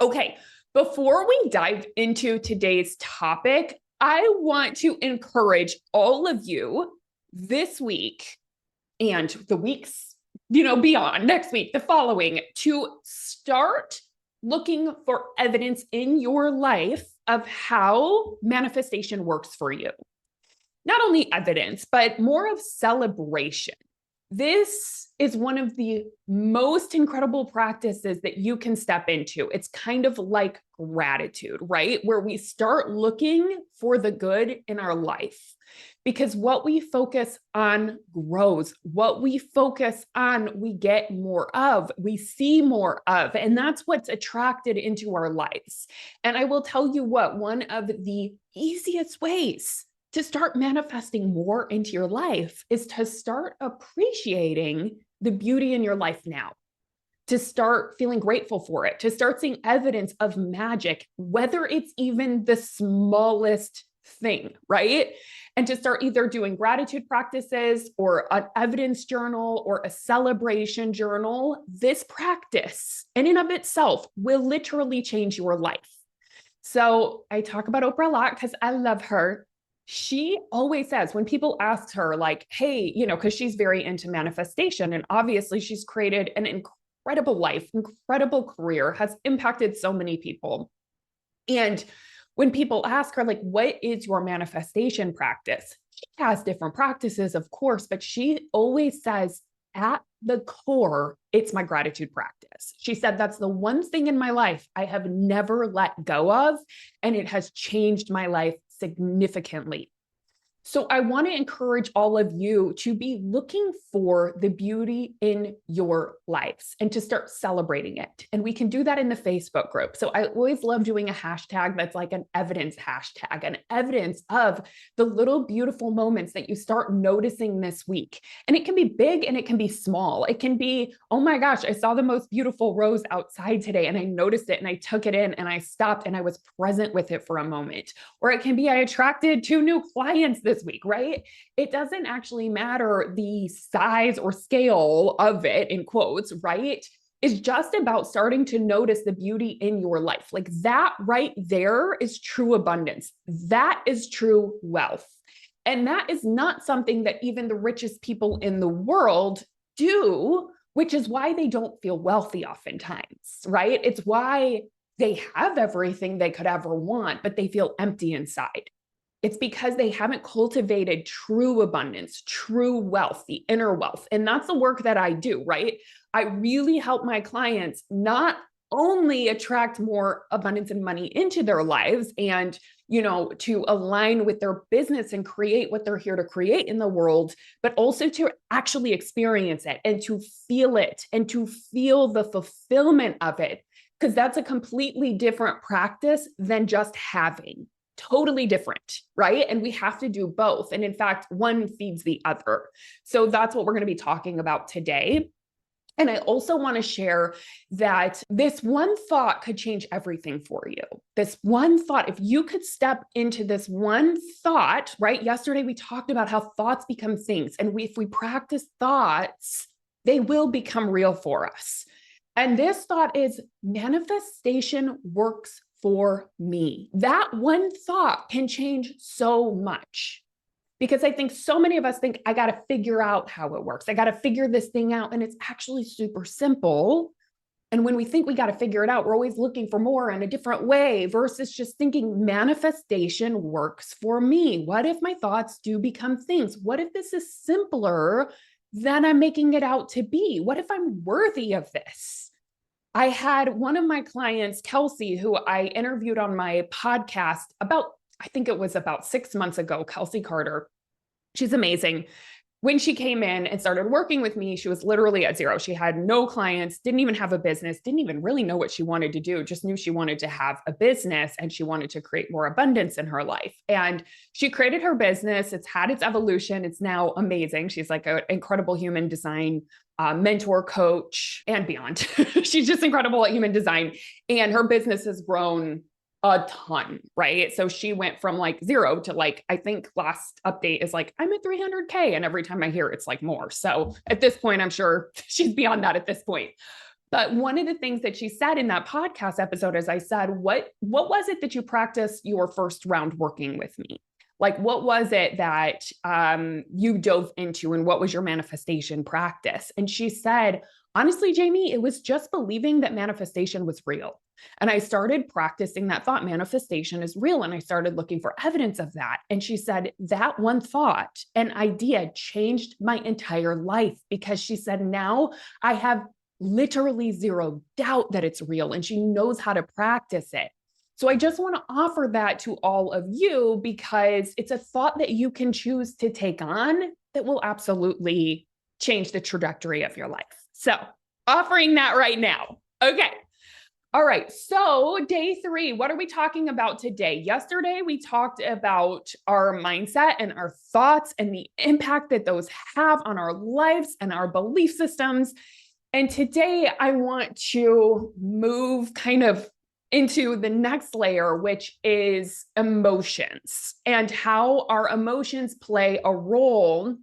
Okay, before we dive into today's topic, I want to encourage all of you this week and the weeks, beyond next week, the following, to start looking for evidence in your life of how manifestation works for you. Not only evidence, but more of celebration. This is one of the most incredible practices that you can step into. It's kind of like gratitude, right? Where we start looking for the good in our life. Because what we focus on grows. What we focus on, we get more of, we see more of, and that's what's attracted into our lives. And I will tell you what, one of the easiest ways to start manifesting more into your life is to start appreciating the beauty in your life now, to start feeling grateful for it, to start seeing evidence of magic, whether it's even the smallest thing, right? And to start either doing gratitude practices or an evidence journal or a celebration journal. This practice in and of itself will literally change your life. So I talk about Oprah a lot because I love her. She always says, when people ask her, like, hey, because she's very into manifestation, and obviously she's created an incredible life, incredible career, has impacted so many people. And when people ask her, like, what is your manifestation practice? She has different practices, of course, but she always says, at the core, it's my gratitude practice. She said, that's the one thing in my life I have never let go of, and it has changed my life significantly. So I want to encourage all of you to be looking for the beauty in your lives and to start celebrating it. And we can do that in the Facebook group. So I always love doing a hashtag that's like an evidence hashtag, an evidence of the little beautiful moments that you start noticing this week. And it can be big and it can be small. It can be, oh my gosh, I saw the most beautiful rose outside today and I noticed it and I took it in and I stopped and I was present with it for a moment. Or it can be, I attracted 2 new clients this week, right? It doesn't actually matter the size or scale of it, in quotes, right? It's just about starting to notice the beauty in your life. Like that right there is true abundance. That is true wealth. And that is not something that even the richest people in the world do, which is why they don't feel wealthy oftentimes, right? It's why they have everything they could ever want, but they feel empty inside. It's because they haven't cultivated true abundance, true wealth, the inner wealth. And that's the work that I do, right? I really help my clients not only attract more abundance and money into their lives and, to align with their business and create what they're here to create in the world, but also to actually experience it and to feel it and to feel the fulfillment of it. Because that's a completely different practice than just having. Totally different, right? And we have to do both. And in fact, one feeds the other. So that's what we're going to be talking about today. And I also want to share that this one thought could change everything for you. This one thought, if you could step into this one thought, right? Yesterday, we talked about how thoughts become things. And if we practice thoughts, they will become real for us. And this thought is manifestation works for me. That one thought can change so much because I think so many of us think, I got to figure out how it works. I got to figure this thing out. And it's actually super simple. And when we think we got to figure it out, we're always looking for more in a different way versus just thinking manifestation works for me. What if my thoughts do become things? What if this is simpler than I'm making it out to be? What if I'm worthy of this? I had one of my clients, Kelsey, who I interviewed on my podcast I think it was about 6 months ago, Kelsey Carter. She's amazing. When she came in and started working with me, she was literally at zero. She had no clients, didn't even have a business, didn't even really know what she wanted to do, just knew she wanted to have a business and she wanted to create more abundance in her life. And she created her business. It's had its evolution. It's now amazing. She's like an incredible human design mentor, coach, and beyond. She's just incredible at human design. And her business has grown a ton, right? So she went from like zero to like, I think last update is like, I'm at 300K. And every time I hear it's like more. So at this point, I'm sure she's beyond that at this point. But one of the things that she said in that podcast episode, as I said, what was it that you practiced your first round working with me? Like, what was it that you dove into, and what was your manifestation practice? And she said, honestly, Jamie, it was just believing that manifestation was real. And I started practicing that thought, manifestation is real. And I started looking for evidence of that. And she said, that one thought and idea changed my entire life, because she said, now I have literally zero doubt that it's real, and she knows how to practice it. So I just want to offer that to all of you, because it's a thought that you can choose to take on that will absolutely change the trajectory of your life. So offering that right now. Okay. All right. So day 3, what are we talking about today? Yesterday, we talked about our mindset and our thoughts and the impact that those have on our lives and our belief systems. And today I want to move kind of into the next layer, which is emotions, and how our emotions play a role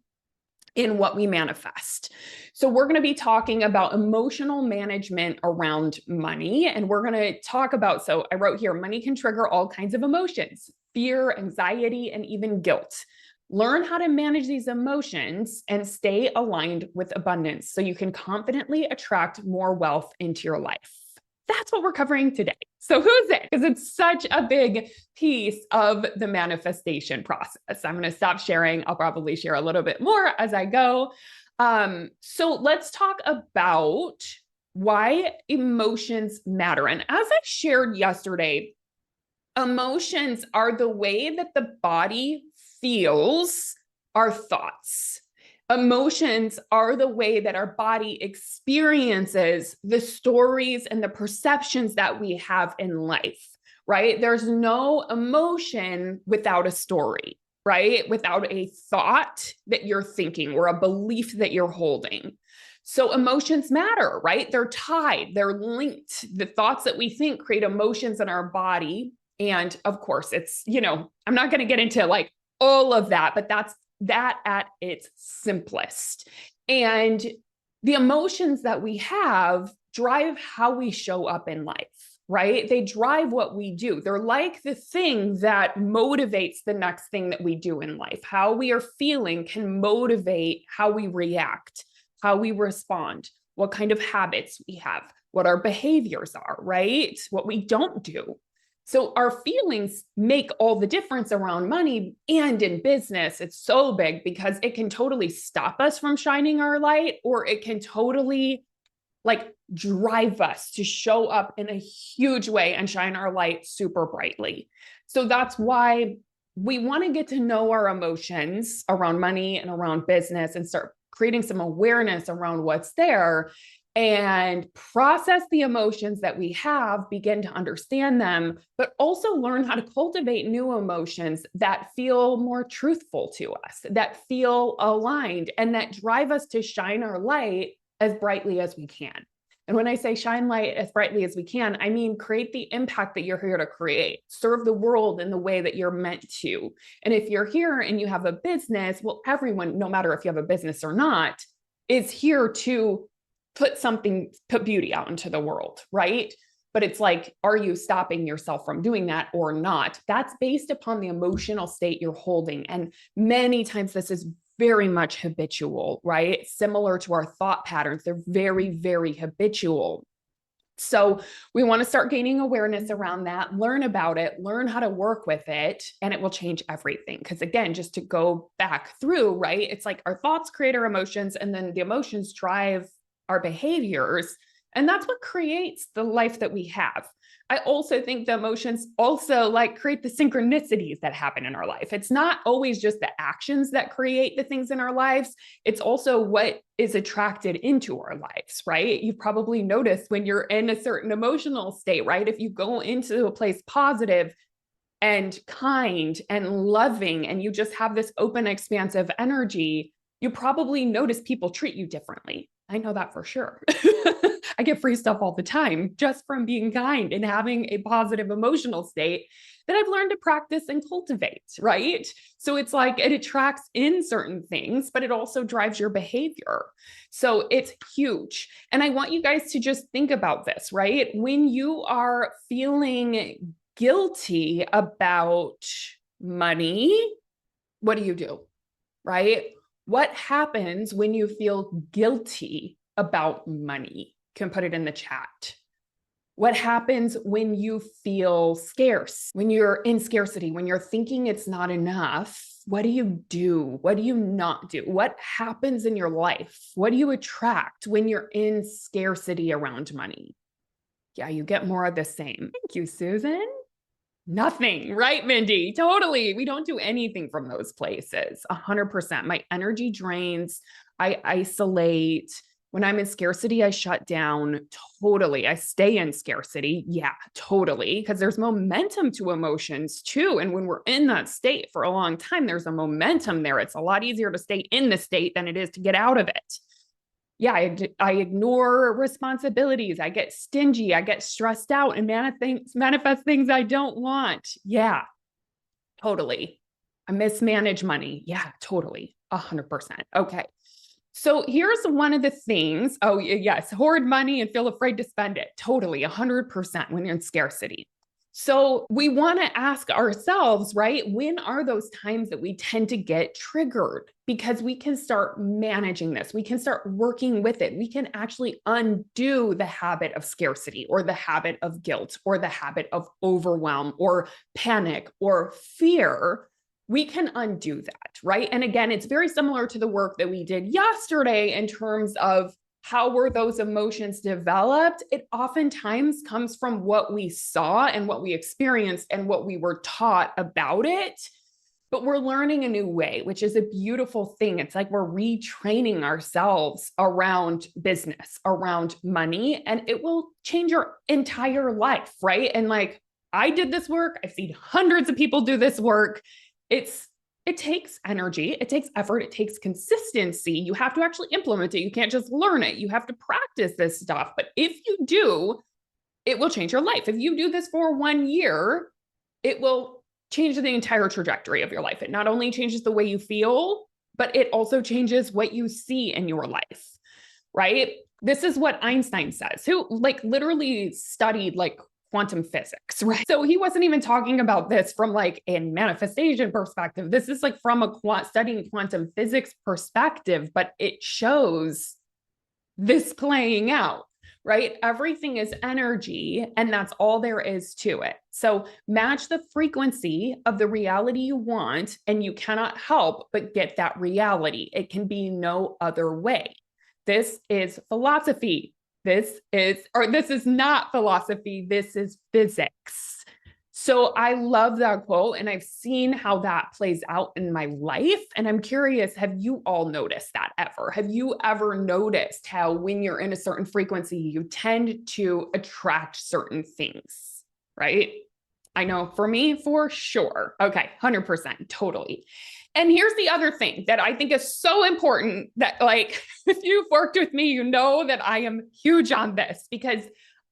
in what we manifest. So we're going to be talking about emotional management around money. And we're going to talk about, so I wrote here, money can trigger all kinds of emotions: fear, anxiety, and even guilt. Learn how to manage these emotions and stay aligned with abundance so you can confidently attract more wealth into your life. That's what we're covering today. So who's it? Because it's such a big piece of the manifestation process. I'm going to stop sharing. I'll probably share a little bit more as I go. So let's talk about why emotions matter. And as I shared yesterday, emotions are the way that the body feels our thoughts. Emotions are the way that our body experiences the stories and the perceptions that we have in life, right? There's no emotion without a story, right? Without a thought that you're thinking or a belief that you're holding. So emotions matter, right? They're tied, they're linked. The thoughts that we think create emotions in our body. And of course, it's, I'm not going to get into like all of that, but that's that at its simplest. And the emotions that we have drive how we show up in life, right? They drive what we do. They're like the thing that motivates the next thing that we do in life. How we are feeling can motivate how we react, how we respond, what kind of habits we have, what our behaviors are, right? What we don't do. So our feelings make all the difference around money and in business. It's so big because it can totally stop us from shining our light, or it can totally like drive us to show up in a huge way and shine our light super brightly. So that's why we want to get to know our emotions around money and around business and start creating some awareness around what's there and process the emotions that we have, begin to understand them, but also learn how to cultivate new emotions that feel more truthful to us, that feel aligned, and that drive us to shine our light as brightly as we can. And when I say shine light as brightly as we can, I mean create the impact that you're here to create, serve the world in the way that you're meant to. And if you're here and you have a business, well, everyone, no matter if you have a business or not, is here to put beauty out into the world, right? But it's like, are you stopping yourself from doing that or not? That's based upon the emotional state you're holding. And many times this is very much habitual, right? Similar to our thought patterns. They're very, very habitual. So we want to start gaining awareness around that, learn about it, learn how to work with it, and it will change everything. Because again, just to go back through, right? It's like our thoughts create our emotions, and then the emotions drive our behaviors. And that's what creates the life that we have. I also think the emotions also like create the synchronicities that happen in our life. It's not always just the actions that create the things in our lives. It's also what is attracted into our lives, right? You've probably noticed when you're in a certain emotional state, right? If you go into a place positive and kind and loving, and you just have this open, expansive energy, you probably notice people treat you differently. I know that for sure. I get free stuff all the time just from being kind and having a positive emotional state that I've learned to practice and cultivate, right? So it's like it attracts in certain things, but it also drives your behavior. So it's huge. And I want you guys to just think about this, right? When you are feeling guilty about money, what do? Right? What happens when you feel guilty about money? You can put it in the chat. What happens when you feel scarce, when you're in scarcity, when you're thinking it's not enough? What do? What do you not do? What happens in your life? What do you attract when you're in scarcity around money? Yeah, you get more of the same. Thank you, Susan. Nothing, right, Mindy? Totally. We don't do anything from those places. 100%. My energy drains. I isolate. When I'm in scarcity, I shut down. Totally. I stay in scarcity. Yeah, totally. Because there's momentum to emotions too. And when we're in that state for a long time, there's a momentum there. It's a lot easier to stay in the state than it is to get out of it. Yeah, I ignore responsibilities. I get stingy. I get stressed out and manifest things I don't want. Yeah, totally. I mismanage money. Yeah, totally. 100%. Okay. So here's one of the things. Oh, yes, hoard money and feel afraid to spend it. Totally. 100% when you're in scarcity. So we want to ask ourselves, right? When are those times that we tend to get triggered? Because we can start managing this. We can start working with it. We can actually undo the habit of scarcity or the habit of guilt or the habit of overwhelm or panic or fear. We can undo that, right? And again, it's very similar to the work that we did yesterday in terms of how were those emotions developed? It oftentimes comes from what we saw and what we experienced and what we were taught about it. But we're learning a new way, which is a beautiful thing. It's like we're retraining ourselves around business, around money, and it will change your entire life, right? And like I did this work, I've seen hundreds of people do this work. It takes energy, it takes effort, it takes consistency. You have to actually implement it. You can't just learn it. You have to practice this stuff. But if you do, it will change your life. If you do this for 1 year, it will change the entire trajectory of your life. It not only changes the way you feel, but it also changes what you see in your life, right? This is what Einstein says, who like literally studied like quantum physics, right? So he wasn't even talking about this from like a manifestation perspective. This is like from a studying quantum physics perspective, but it shows this playing out, right? Everything is energy, and that's all there is to it. So match the frequency of the reality you want, and you cannot help but get that reality. It can be no other way. This is philosophy. This is not philosophy. This is physics. So I love that quote, and I've seen how that plays out in my life. And I'm curious, have you all noticed that ever? Have you ever noticed how when you're in a certain frequency, you tend to attract certain things, right? I know for me, for sure. Okay, 100%, totally. And here's the other thing that I think is so important that like, if you've worked with me, you know that I am huge on this because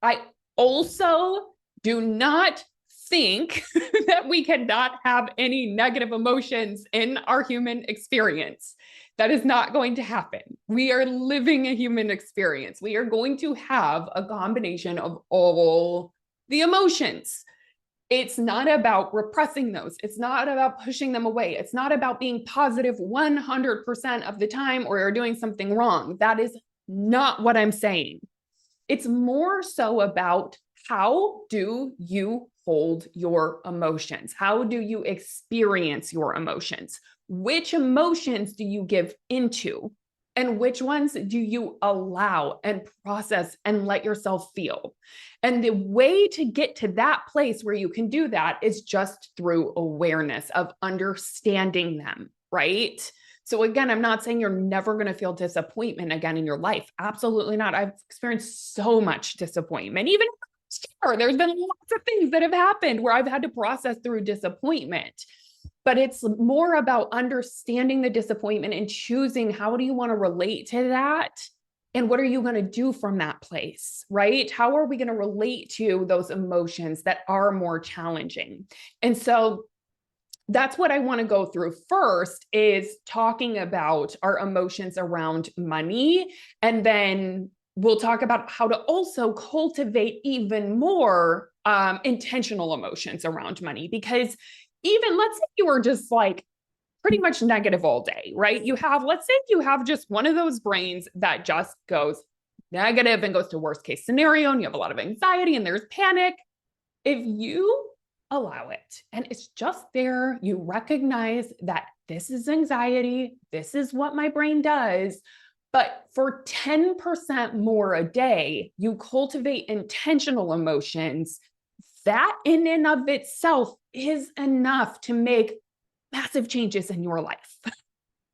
I also do not think that we cannot have any negative emotions in our human experience. That is not going to happen. We are living a human experience. We are going to have a combination of all the emotions. It's not about repressing those. It's not about pushing them away. It's not about being positive 100% of the time or you're doing something wrong. That is not what I'm saying. It's more so about how do you hold your emotions? How do you experience your emotions? Which emotions do you give into? And which ones do you allow and process and let yourself feel? And the way to get to that place where you can do that is just through awareness of understanding them, right? So again, I'm not saying you're never going to feel disappointment again in your life. Absolutely not. I've experienced so much disappointment. Even there's been lots of things that have happened where I've had to process through disappointment. But it's more about understanding the disappointment and choosing how do you want to relate to that And what are you going to do from that place, right? How are we going to relate to those emotions that are more challenging? And so that's what I want to go through first, is talking about our emotions around money. And then we'll talk about how to also cultivate even more intentional emotions around money. Because even let's say you were just like pretty much negative all day, right? Let's say you have just one of those brains that just goes negative and goes to worst case scenario, and you have a lot of anxiety and there's panic. If you allow it and it's just there, you recognize that this is anxiety, this is what my brain does. But for 10% more a day, you cultivate intentional emotions. That in and of itself is enough to make massive changes in your life.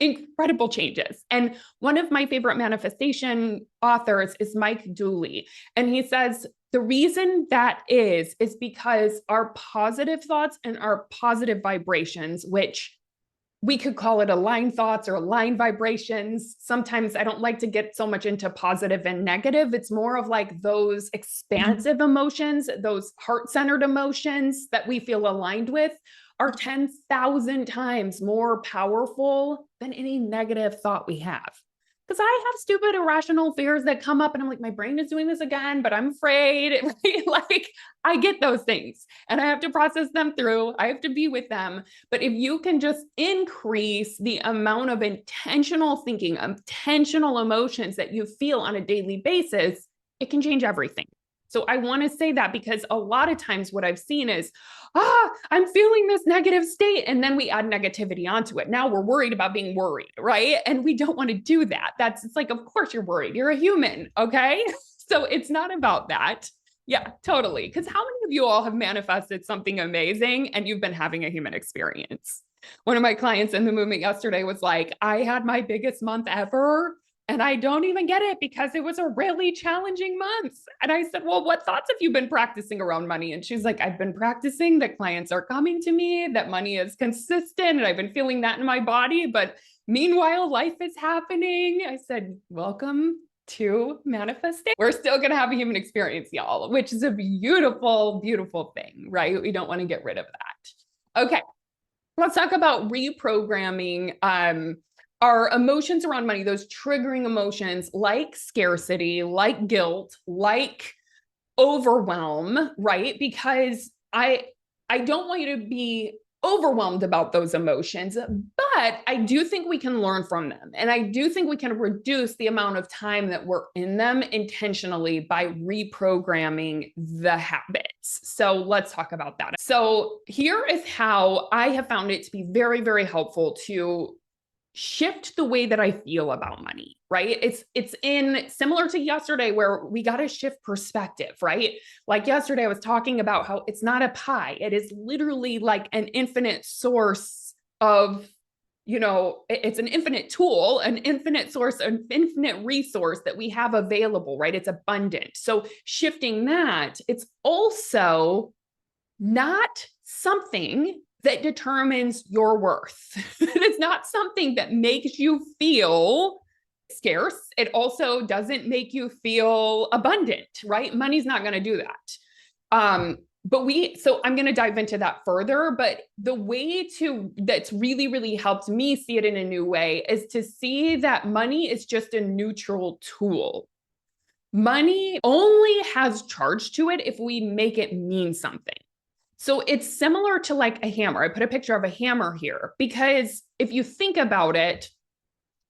Incredible changes. And one of my favorite manifestation authors is Mike Dooley. And he says, the reason that is because our positive thoughts and our positive vibrations, which we could call it aligned thoughts or aligned vibrations. Sometimes I don't like to get so much into positive and negative. It's more of like those expansive emotions, those heart-centered emotions that we feel aligned with are 10,000 times more powerful than any negative thought we have. Because I have stupid, irrational fears that come up and I'm like, my brain is doing this again, but I'm afraid. Right? Like, I get those things and I have to process them through. I have to be with them. But if you can just increase the amount of intentional thinking, intentional emotions that you feel on a daily basis, it can change everything. So I want to say that because a lot of times what I've seen is, I'm feeling this negative state. And then we add negativity onto it. Now we're worried about being worried, right? And we don't want to do that. It's like, of course you're worried. You're a human. Okay. So it's not about that. Yeah, totally. Because how many of you all have manifested something amazing and you've been having a human experience? One of my clients in the movement yesterday was like, I had my biggest month ever. And I don't even get it because it was a really challenging month. And I said, well, what thoughts have you been practicing around money? And she's like, I've been practicing that clients are coming to me, that money is consistent, and I've been feeling that in my body. But meanwhile, life is happening. I said, welcome to manifesting. We're still going to have a human experience, y'all, which is a beautiful, beautiful thing, right? We don't want to get rid of that. Okay. Let's talk about reprogramming our emotions around money, those triggering emotions like scarcity, like guilt, like overwhelm, right? Because I don't want you to be overwhelmed about those emotions, but I do think we can learn from them. And I do think we can reduce the amount of time that we're in them intentionally by reprogramming the habits. So let's talk about that. So here is how I have found it to be very, very helpful to shift the way that I feel about money, right? It's in similar to yesterday where we got to shift perspective, right? Like yesterday I was talking about how it's not a pie. It is literally like an infinite source of, it's an infinite tool, an infinite source, an infinite resource that we have available, right? It's abundant. So shifting that, it's also not something that determines your worth. It's not something that makes you feel scarce. It also doesn't make you feel abundant, right? Money's not going to do that. So I'm going to dive into that further, but the way that's really, really helped me see it in a new way is to see that money is just a neutral tool. Money only has charge to it if we make it mean something. So it's similar to like a hammer. I put a picture of a hammer here because if you think about it,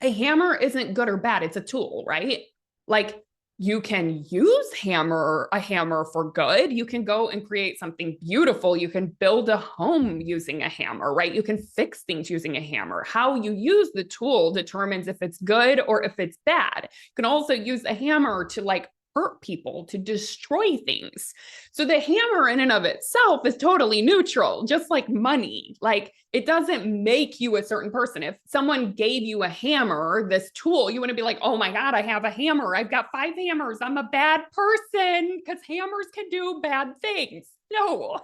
a hammer isn't good or bad. It's a tool, right? Like you can use a hammer for good. You can go and create something beautiful. You can build a home using a hammer, right? You can fix things using a hammer. How you use the tool determines if it's good or if it's bad. You can also use a hammer to like hurt people, to destroy things. So the hammer in and of itself is totally neutral, just like money. Like it doesn't make you a certain person. If someone gave you a hammer, this tool, you wouldn't be like, oh my God, I have a hammer. I've got 5 hammers. I'm a bad person because hammers can do bad things. No,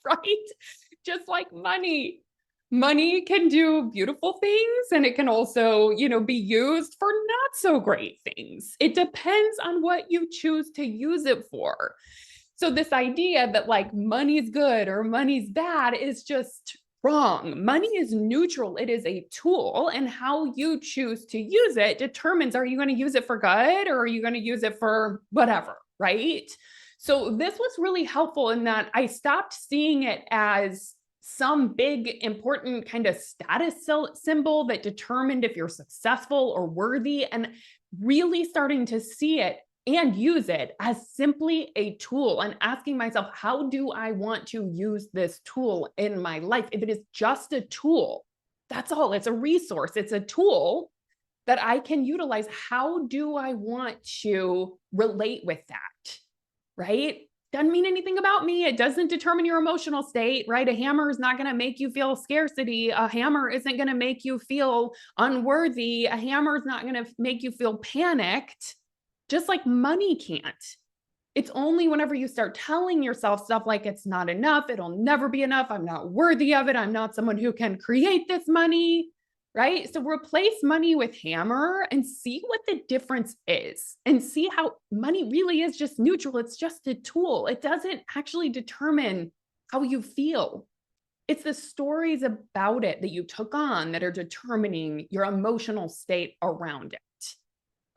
right? Just like money. money can do beautiful things and it can also, be used for not so great things. It depends on what you choose to use it for. So this idea that like money's good or money's bad is just wrong. Money is neutral. It is a tool, and how you choose to use it determines, are you going to use it for good or are you going to use it for whatever, right? So this was really helpful in that I stopped seeing it as some big important kind of status symbol that determined if you're successful or worthy, and really starting to see it and use it as simply a tool, and asking myself, how do I want to use this tool in my life? If it is just a tool, that's all. It's a resource. It's a tool that I can utilize. How do I want to relate with that? Right? Doesn't mean anything about me. It doesn't determine your emotional state, right? A hammer is not going to make you feel scarcity. A hammer isn't going to make you feel unworthy. A hammer is not going to make you feel panicked, just like money can't. It's only whenever you start telling yourself stuff like it's not enough, it'll never be enough, I'm not worthy of it, I'm not someone who can create this money, right? So replace money with hammer and see what the difference is, and see how money really is just neutral. It's just a tool. It doesn't actually determine how you feel. It's the stories about it that you took on that are determining your emotional state around it.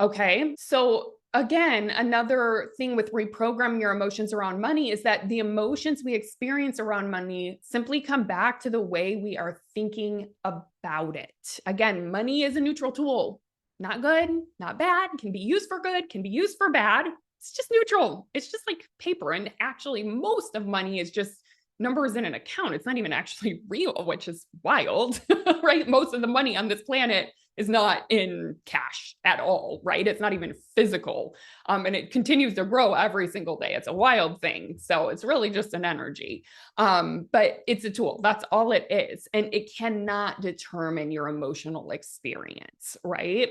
Okay. So again, another thing with reprogramming your emotions around money is that the emotions we experience around money simply come back to the way we are thinking about it. Again, money is a neutral tool. Not good, not bad, can be used for good, can be used for bad. It's just neutral. It's just like paper. And actually, most of money is just numbers in an account. It's not even actually real, which is wild, right? Most of the money on this planet is not in cash at all, right? It's not even physical. And it continues to grow every single day. It's a wild thing. So it's really just an energy. But it's a tool. That's all it is. And it cannot determine your emotional experience, right?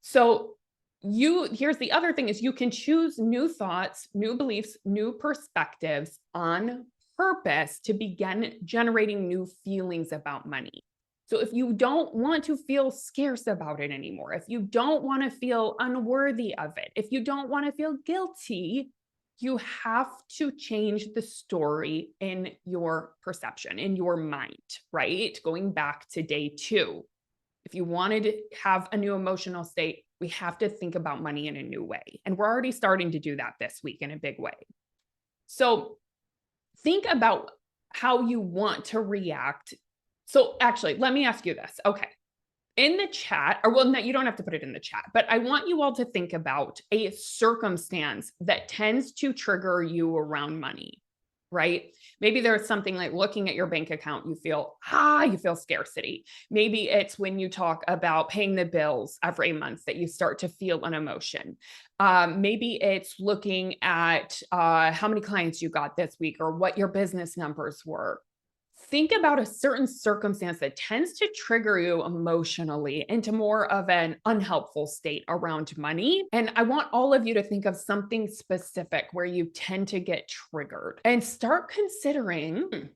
So here's the other thing is you can choose new thoughts, new beliefs, new perspectives on purpose to begin generating new feelings about money. So if you don't want to feel scarce about it anymore, if you don't want to feel unworthy of it, if you don't want to feel guilty, you have to change the story in your perception, in your mind, right? Going back to day 2. If you wanted to have a new emotional state, we have to think about money in a new way. And we're already starting to do that this week in a big way. So think about how you want to react. So actually, let me ask you this. Okay. In the chat, or well, no, you don't have to put it in the chat, but I want you all to think about a circumstance that tends to trigger you around money, right? Maybe there's something like looking at your bank account, you feel scarcity. Maybe it's when you talk about paying the bills every month that you start to feel an emotion. Maybe it's looking at how many clients you got this week or what your business numbers were. Think about a certain circumstance that tends to trigger you emotionally into more of an unhelpful state around money. And I want all of you to think of something specific where you tend to get triggered and start considering,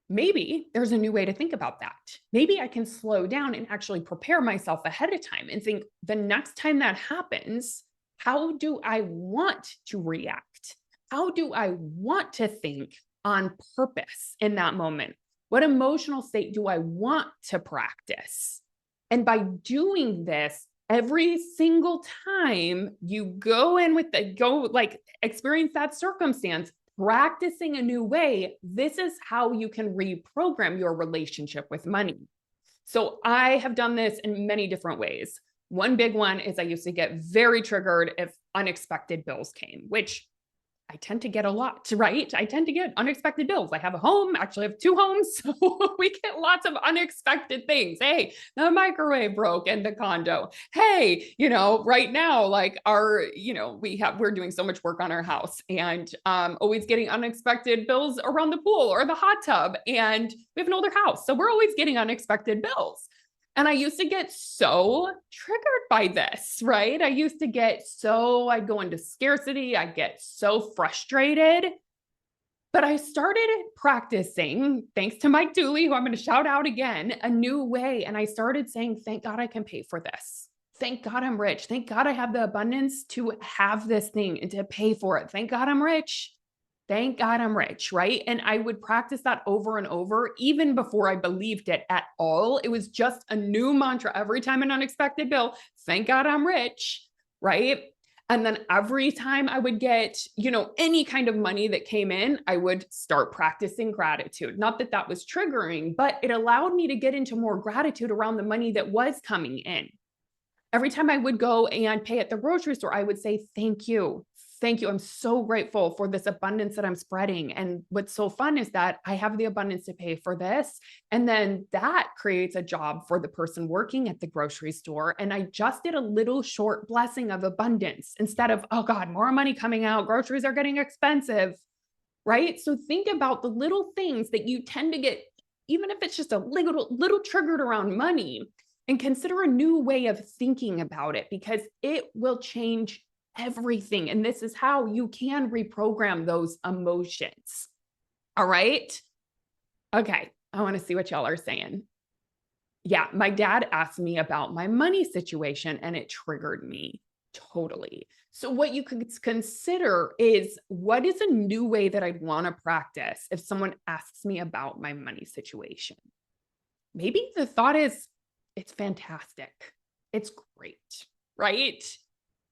maybe there's a new way to think about that. Maybe I can slow down and actually prepare myself ahead of time and think, the next time that happens, how do I want to react? How do I want to think on purpose in that moment? What emotional state do I want to practice? And by doing this, every single time you go in with experience that circumstance, practicing a new way, this is how you can reprogram your relationship with money. So I have done this in many different ways. One big one is I used to get very triggered if unexpected bills came, which I tend to get a lot, right? I tend to get unexpected bills. I have a home, actually I have 2 homes. So we get lots of unexpected things. Hey, the microwave broke in the condo. Hey, right now, like we're doing so much work on our house and always getting unexpected bills around the pool or the hot tub. And we have an older house. So we're always getting unexpected bills. And I used to get so triggered by this, right? I'd go into scarcity. I get so frustrated. But I started practicing, thanks to Mike Dooley, who I'm going to shout out again, a new way. And I started saying, thank God I can pay for this. Thank God I'm rich. Thank God I have the abundance to have this thing and to pay for it. Thank God I'm rich. Thank God I'm rich, right? And I would practice that over and over, even before I believed it at all. It was just a new mantra every time an unexpected bill. Thank God I'm rich, right? And then every time I would get, any kind of money that came in, I would start practicing gratitude. Not that that was triggering, but it allowed me to get into more gratitude around the money that was coming in. Every time I would go and pay at the grocery store, I would say, thank you. Thank you. I'm so grateful for this abundance that I'm spreading. And what's so fun is that I have the abundance to pay for this. And then that creates a job for the person working at the grocery store. And I just did a little short blessing of abundance instead of, oh God, more money coming out. Groceries are getting expensive, right? So think about the little things that you tend to get, even if it's just a little triggered around money, and consider a new way of thinking about it, because it will change everything. And this is how you can reprogram those emotions. All right. Okay. I want to see what y'all are saying. Yeah. My dad asked me about my money situation and it triggered me totally. So what you could consider is, what is a new way that I'd want to practice if someone asks me about my money situation? Maybe the thought is, it's fantastic. It's great, right?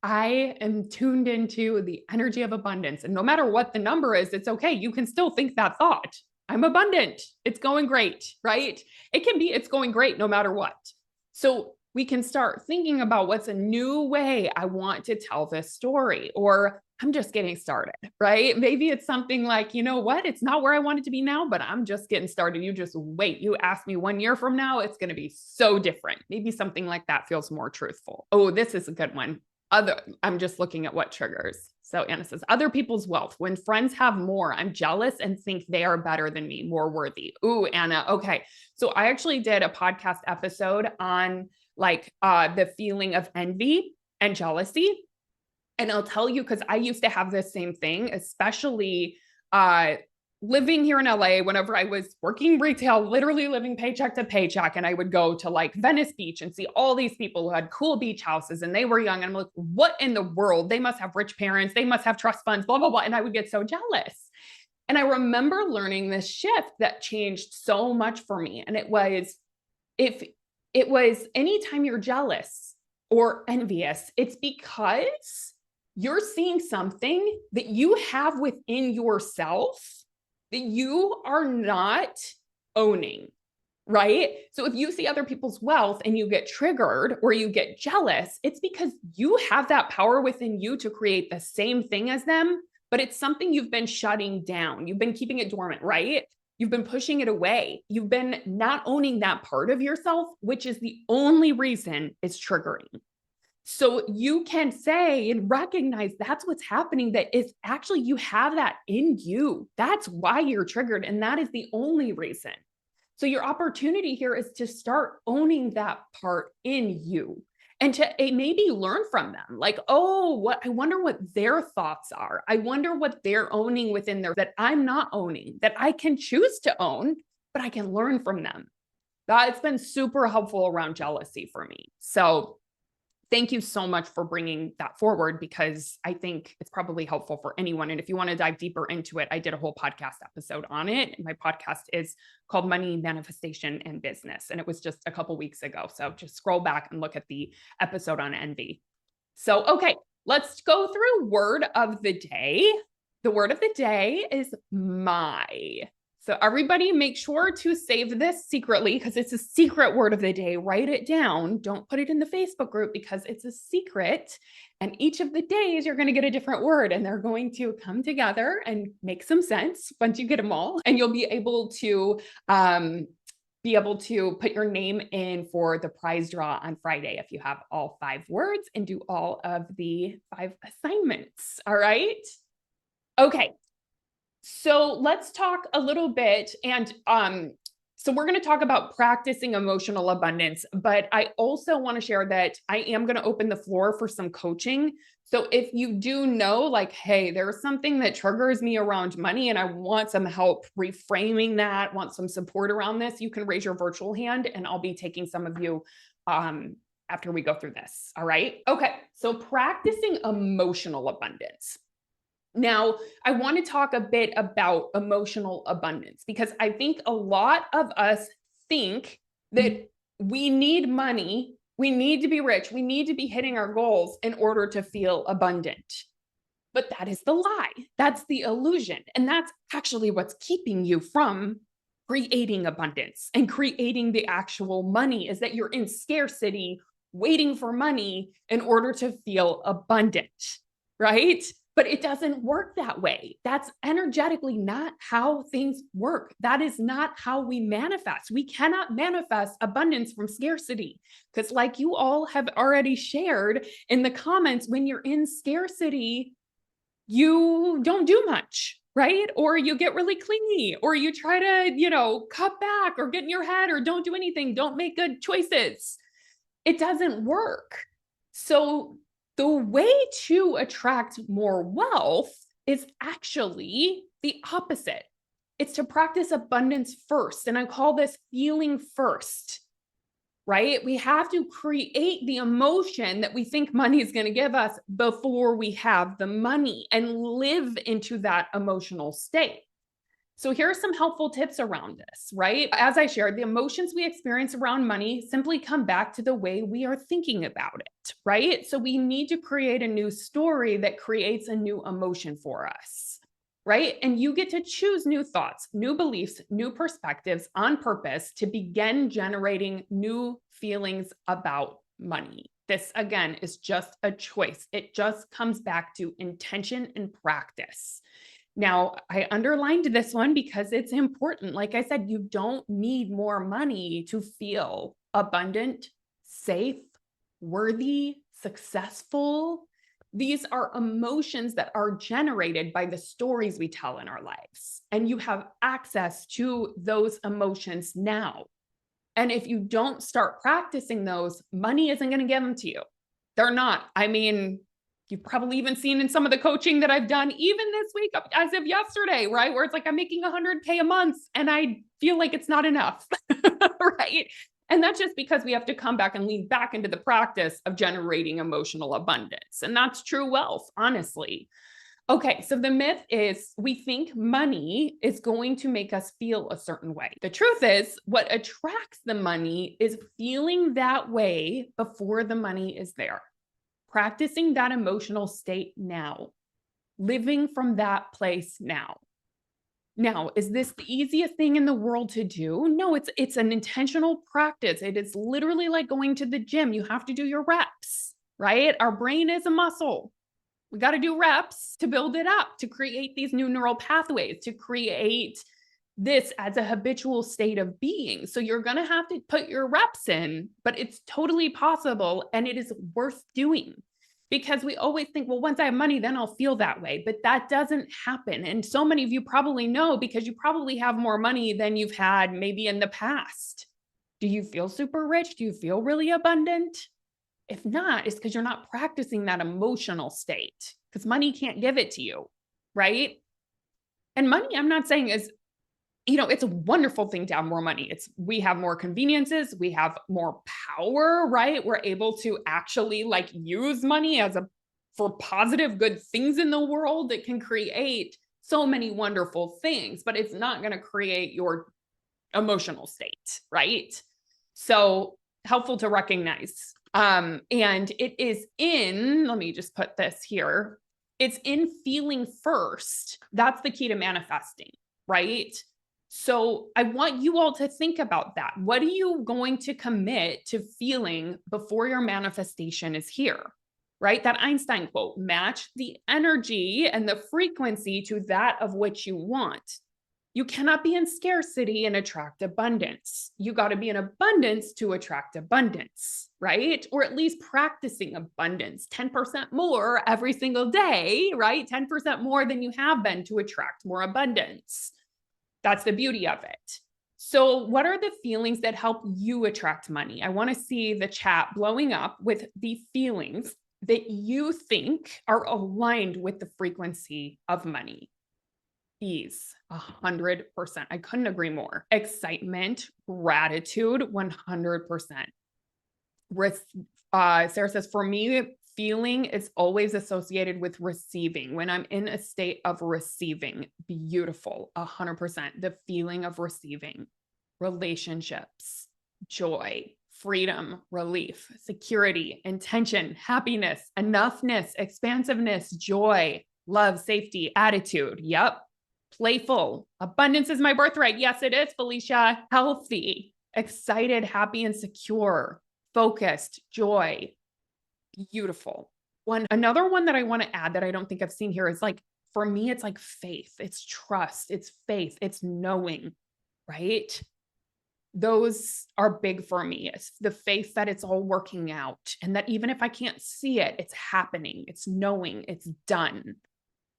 I am tuned into the energy of abundance. And no matter what the number is, it's okay. You can still think that thought. I'm abundant. It's going great, right? It can be, it's going great no matter what. So we can start thinking about what's a new way I want to tell this story, or I'm just getting started, right? Maybe it's something like, you know what? It's not where I want it to be now, but I'm just getting started. You just wait. You ask me 1 year from now, it's going to be so different. Maybe something like that feels more truthful. Oh, this is a good one. I'm just looking at what triggers. So Anna says, other people's wealth. When friends have more, I'm jealous and think they are better than me, more worthy. Ooh, Anna. Okay. So I actually did a podcast episode on the feeling of envy and jealousy. And I'll tell you, because I used to have this same thing, especially living here in LA, whenever I was working retail, literally living paycheck to paycheck. And I would go to Venice Beach and see all these people who had cool beach houses and they were young. And I'm like, what in the world? They must have rich parents. They must have trust funds, blah, blah, blah. And I would get so jealous. And I remember learning this shift that changed so much for me. And it was, if it was anytime you're jealous or envious, it's because you're seeing something that you have within yourself that you are not owning, right? So if you see other people's wealth and you get triggered or you get jealous, it's because you have that power within you to create the same thing as them, but it's something you've been shutting down. You've been keeping it dormant, right? You've been pushing it away. You've been not owning that part of yourself, which is the only reason it's triggering. So you can say and recognize that's what's happening, that is actually, you have that in you. That's why you're triggered. And that is the only reason. So your opportunity here is to start owning that part in you and to maybe learn from them. I wonder what their thoughts are. I wonder what they're owning within there that I'm not owning, that I can choose to own, but I can learn from them. That's been super helpful around jealousy for me. So thank you so much for bringing that forward, because I think it's probably helpful for anyone. And if you want to dive deeper into it, I did a whole podcast episode on it. My podcast is called Money, Manifestation, and Business. And it was just a couple weeks ago. So just scroll back and look at the episode on envy. So, okay, let's go through word of the day. The word of the day is my. So everybody make sure to save this secretly, because it's a secret word of the day. Write it down. Don't put it in the Facebook group because it's a secret. And each of the days you're going to get a different word and they're going to come together and make some sense once you get them all. And you'll be able to put your name in for the prize draw on Friday if you have all 5 words and do all of the 5 assignments. All right. Okay. So let's talk a little bit. And So we're going to talk about practicing emotional abundance, but I also want to share that I am going to open the floor for some coaching. So if you do know, like, hey, there's something that triggers me around money and I want some help reframing that, want some support around this, you can raise your virtual hand and I'll be taking some of you after we go through this. All right. Okay. So practicing emotional abundance. Now, I want to talk a bit about emotional abundance because I think a lot of us think that we need money, we need to be rich, we need to be hitting our goals in order to feel abundant. But that is the lie. That's the illusion. And that's actually what's keeping you from creating abundance and creating the actual money, is that you're in scarcity, waiting for money in order to feel abundant, right? But it doesn't work that way. That's energetically not how things work. That is not how we manifest. We cannot manifest abundance from scarcity because, like you all have already shared in the comments, when you're in scarcity, you don't do much, right? Or you get really clingy, or you try to, cut back or get in your head or don't do anything, don't make good choices. It doesn't work. So the way to attract more wealth is actually the opposite. It's to practice abundance first. And I call this feeling first, right? We have to create the emotion that we think money is going to give us before we have the money and live into that emotional state. So here are some helpful tips around this, right? As I shared, the emotions we experience around money simply come back to the way we are thinking about it, right? So we need to create a new story that creates a new emotion for us, right? And you get to choose new thoughts, new beliefs, new perspectives on purpose to begin generating new feelings about money. This, again, is just a choice. It just comes back to intention and practice. Now, I underlined this one because it's important. Like I said, you don't need more money to feel abundant, safe, worthy, successful. These are emotions that are generated by the stories we tell in our lives. And you have access to those emotions now. And if you don't start practicing those, money isn't going to give them to you. They're not. I mean, you've probably even seen in some of the coaching that I've done, even this week, as of yesterday, right? Where it's like, I'm making 100K a month and I feel like it's not enough, right? And that's just because we have to come back and lean back into the practice of generating emotional abundance. And that's true wealth, honestly. Okay, so the myth is we think money is going to make us feel a certain way. The truth is, what attracts the money is feeling that way before the money is there. Practicing that emotional state now, living from that place now. Now, is this the easiest thing in the world to do? No, it's an intentional practice. It is literally like going to the gym. You have to do your reps, right? Our brain is a muscle. We got to do reps to build it up, to create these new neural pathways, to create this as a habitual state of being. So you're going to have to put your reps in, but it's totally possible and it is worth doing, because we always think, well, once I have money, then I'll feel that way. But that doesn't happen. And so many of you probably know, because you probably have more money than you've had maybe in the past. Do you feel super rich? Do you feel really abundant? If not, it's because you're not practicing that emotional state, because money can't give it to you, right? And money, I'm not saying is, it's a wonderful thing to have more money. We have more conveniences, we have more power, right? We're able to actually use money for positive, good things in the world that can create so many wonderful things, but it's not going to create your emotional state, right? So helpful to recognize. And it is let me just put this here. It's in feeling first. That's the key to manifesting, right? So I want you all to think about that. What are you going to commit to feeling before your manifestation is here, right? That Einstein quote, match the energy and the frequency to that of which you want. You cannot be in scarcity and attract abundance. You got to be in abundance to attract abundance, right? Or at least practicing abundance, 10% more every single day, right? 10% more than you have been to attract more abundance. That's the beauty of it. So, what are the feelings that help you attract money? I want to see the chat blowing up with the feelings that you think are aligned with the frequency of money. Ease, 100%. I couldn't agree more. Excitement, gratitude, 100%. Sarah says, for me, feeling is always associated with receiving. When I'm in a state of receiving, beautiful, 100%. The feeling of receiving, relationships, joy, freedom, relief, security, intention, happiness, enoughness, expansiveness, joy, love, safety, attitude. Yep. Playful. Abundance is my birthright. Yes, it is, Felicia. Healthy, excited, happy, and secure. Focused, joy, beautiful. Another one that I want to add that I don't think I've seen here is like, for me, it's like faith, it's trust, it's faith, it's knowing, right? Those are big for me. It's the faith that it's all working out and that even if I can't see it, it's happening, it's knowing, it's done.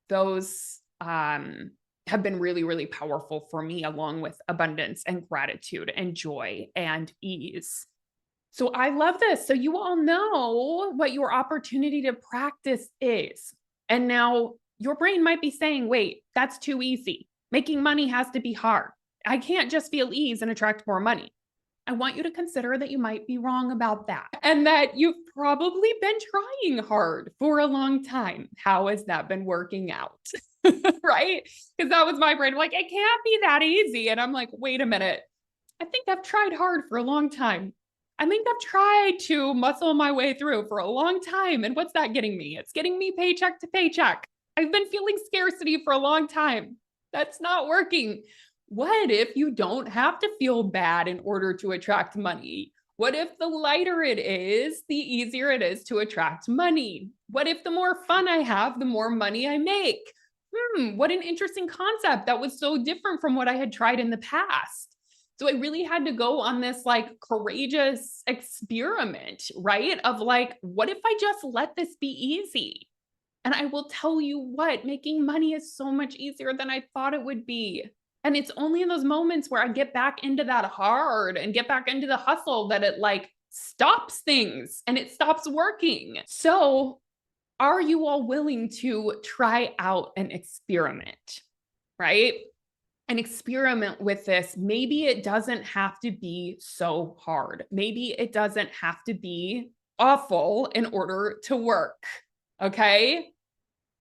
Those have been really, really powerful for me, along with abundance and gratitude and joy and ease. So I love this. So you all know what your opportunity to practice is. And now your brain might be saying, wait, that's too easy. Making money has to be hard. I can't just feel ease and attract more money. I want you to consider that you might be wrong about that and that you've probably been trying hard for a long time. How has that been working out? Right? Because that was my brain. Like, it can't be that easy. And I'm like, wait a minute. I think I've tried hard for a long time. I think I've tried to muscle my way through for a long time. And what's that getting me? It's getting me paycheck to paycheck. I've been feeling scarcity for a long time. That's not working. What if you don't have to feel bad in order to attract money? What if the lighter it is, the easier it is to attract money? What if the more fun I have, the more money I make? What an interesting concept. That was so different from what I had tried in the past. So I really had to go on this like courageous experiment, right? Of like, what if I just let this be easy? And I will tell you what, making money is so much easier than I thought it would be. And it's only in those moments where I get back into that hard and get back into the hustle that it like stops things and it stops working. So are you all willing to try out an experiment, right? An experiment with this. Maybe it doesn't have to be so hard. Maybe it doesn't have to be awful in order to work. Okay.